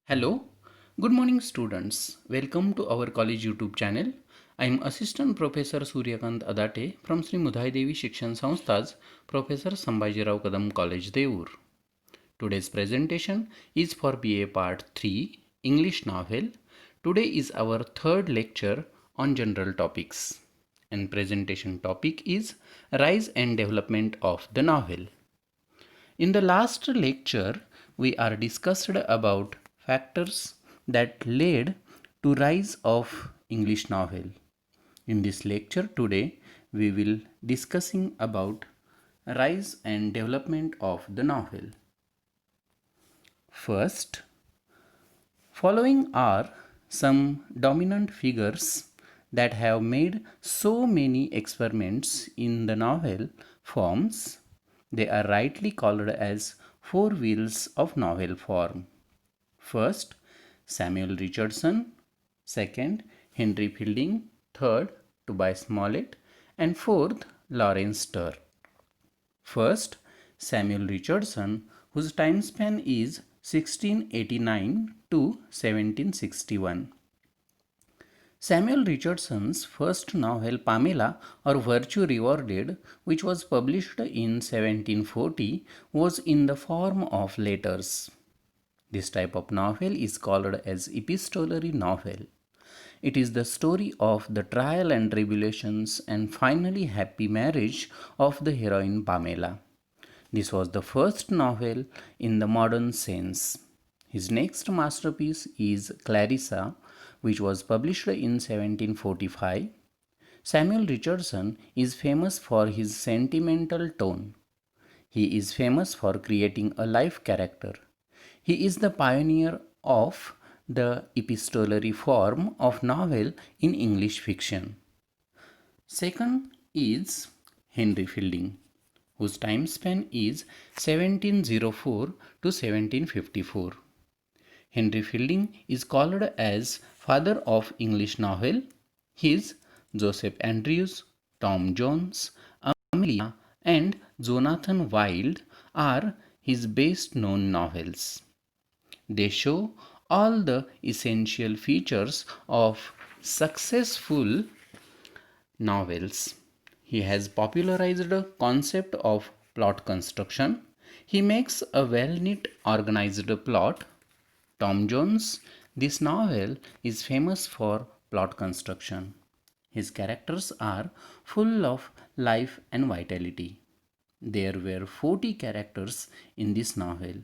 Hello, good morning students. Welcome to our college YouTube channel. I am Assistant Professor Suryakant Adate from Sri Mudhai Devi Shikshan Sanstha's Professor Sambhajirao Kadam College Devur. Today's presentation is for BA Part 3 English Novel. Today is our third lecture on general topics and presentation topic is Rise and Development of the Novel. In the last lecture, we are discussed about factors that led to rise of English novel. In this lecture today, we will discussing about rise and development of the novel. First, following are some dominant figures that have made so many experiments in the novel forms. They are rightly called as four wheels of novel form. First, Samuel Richardson. Second, Henry Fielding. Third, Toby Smollett. And fourth, Laurence Sterne. First, Samuel Richardson, whose time span is 1689 to 1761. Samuel Richardson's first novel Pamela or Virtue Rewarded, which was published in 1740, was in the form of letters. This type of novel is called as epistolary novel. It is the story of the trial and tribulations and finally happy marriage of the heroine Pamela. This was the first novel in the modern sense. His next masterpiece is Clarissa, which was published in 1745. Samuel Richardson is famous for his sentimental tone. He is famous for creating a life character. He is the pioneer of the epistolary form of novel in English fiction. Second is Henry Fielding, whose time span is 1704 to 1754. Henry Fielding is called as father of English novel. His Joseph Andrews, Tom Jones, Amelia and Jonathan Wild are his best known novels. They show all the essential features of successful novels. He has popularized the concept of plot construction. He makes a well-knit organized plot. Tom Jones, this novel is famous for plot construction. His characters are full of life and vitality. There were 40 characters in this novel.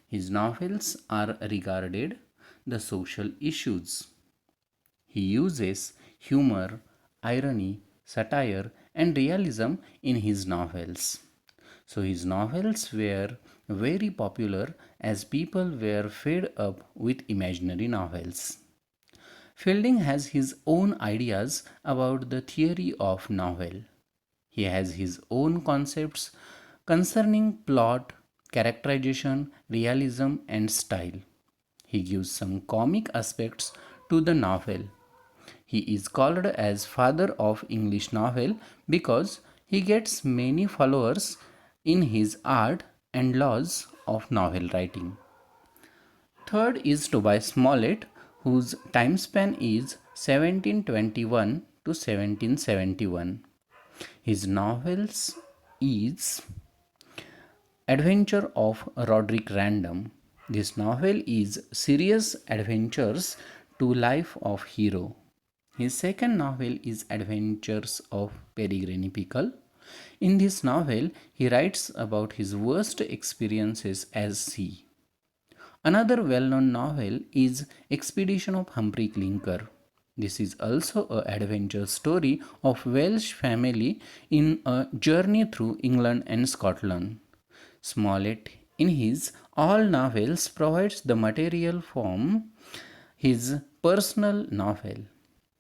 His novels are regarded the social issues. He uses humor, irony, satire, and realism in his novels. So his novels were very popular as people were fed up with imaginary novels. Fielding has his own ideas about the theory of novel. He has his own concepts concerning plot, characterization, realism, and style. He gives some comic aspects to the novel. He is called as father of English novel because he gets many followers in his art and laws of novel writing. Third is Toby Smollett, whose time span is 1721 to 1771. His novels is Adventure of Roderick Random. This novel is serious adventures to life of hero. His second novel is Adventures of Peregrine Pickle. In this novel, he writes about his worst experiences at sea. Another well-known novel is Expedition of Humphrey Clinker. This is also an adventure story of Welsh family in a journey through England and Scotland. Smollett, in his all novels, provides the material from his personal novel.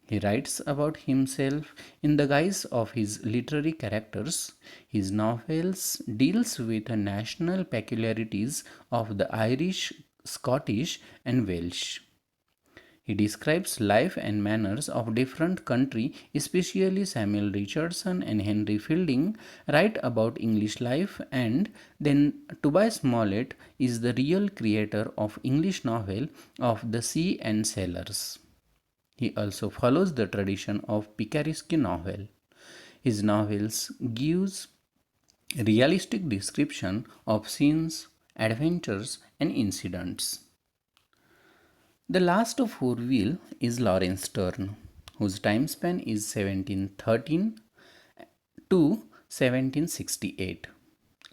He writes about himself in the guise of his literary characters. His novels deals with the national peculiarities of the Irish, Scottish and Welsh. He describes life and manners of different country, especially Samuel Richardson and Henry Fielding write about English life, and then Toby Smollett is the real creator of English novel of the sea and sailors. He also follows the tradition of picaresque novel. His novels gives realistic description of scenes, adventures and incidents. The last of four wheel is Laurence Sterne, whose time span is 1713 to 1768.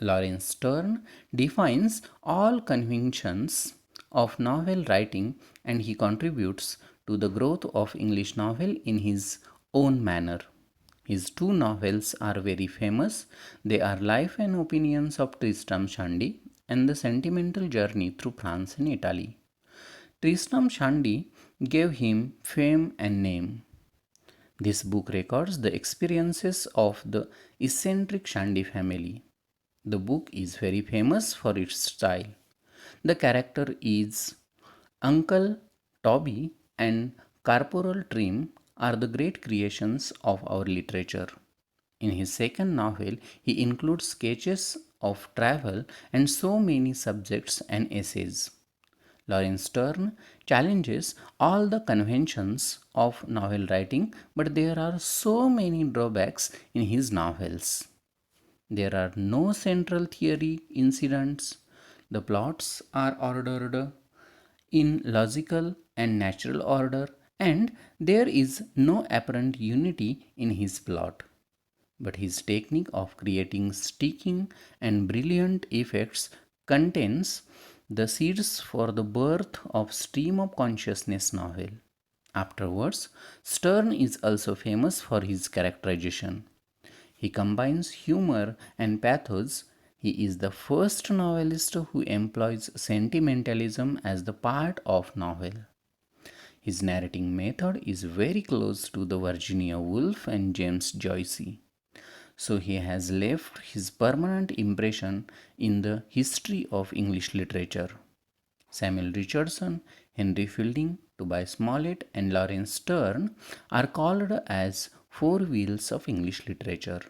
Laurence Sterne defines all conventions of novel writing, and he contributes to the growth of English novel in his own manner. His two novels are very famous. They are Life and Opinions of Tristram Shandy and The Sentimental Journey Through France and Italy. Tristram Shandy gave him fame and name. This book records the experiences of the eccentric Shandy family. The book is very famous for its style. The character is Uncle Toby and Corporal Trim are the great creations of our literature. In his second novel, he includes sketches of travel and so many subjects and essays. Laurence Sterne challenges all the conventions of novel writing, but there are so many drawbacks in his novels. There are no central theory incidents. The plots are ordered in logical and natural order, and there is no apparent unity in his plot. But his technique of creating sticking and brilliant effects contains the seeds for the birth of Stream of Consciousness novel. Afterwards, Sterne is also famous for his characterization. He combines humor and pathos. He is the first novelist who employs sentimentalism as the part of novel. His narrating method is very close to the Virginia Woolf and James Joyce. So he has left his permanent impression in the history of English literature. Samuel Richardson, Henry Fielding, Toby Smollett, and Laurence Sterne are called as four wheels of English literature.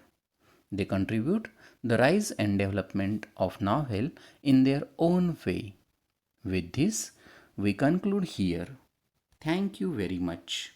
They contribute the rise and development of novel in their own way. With this, we conclude here. Thank you very much.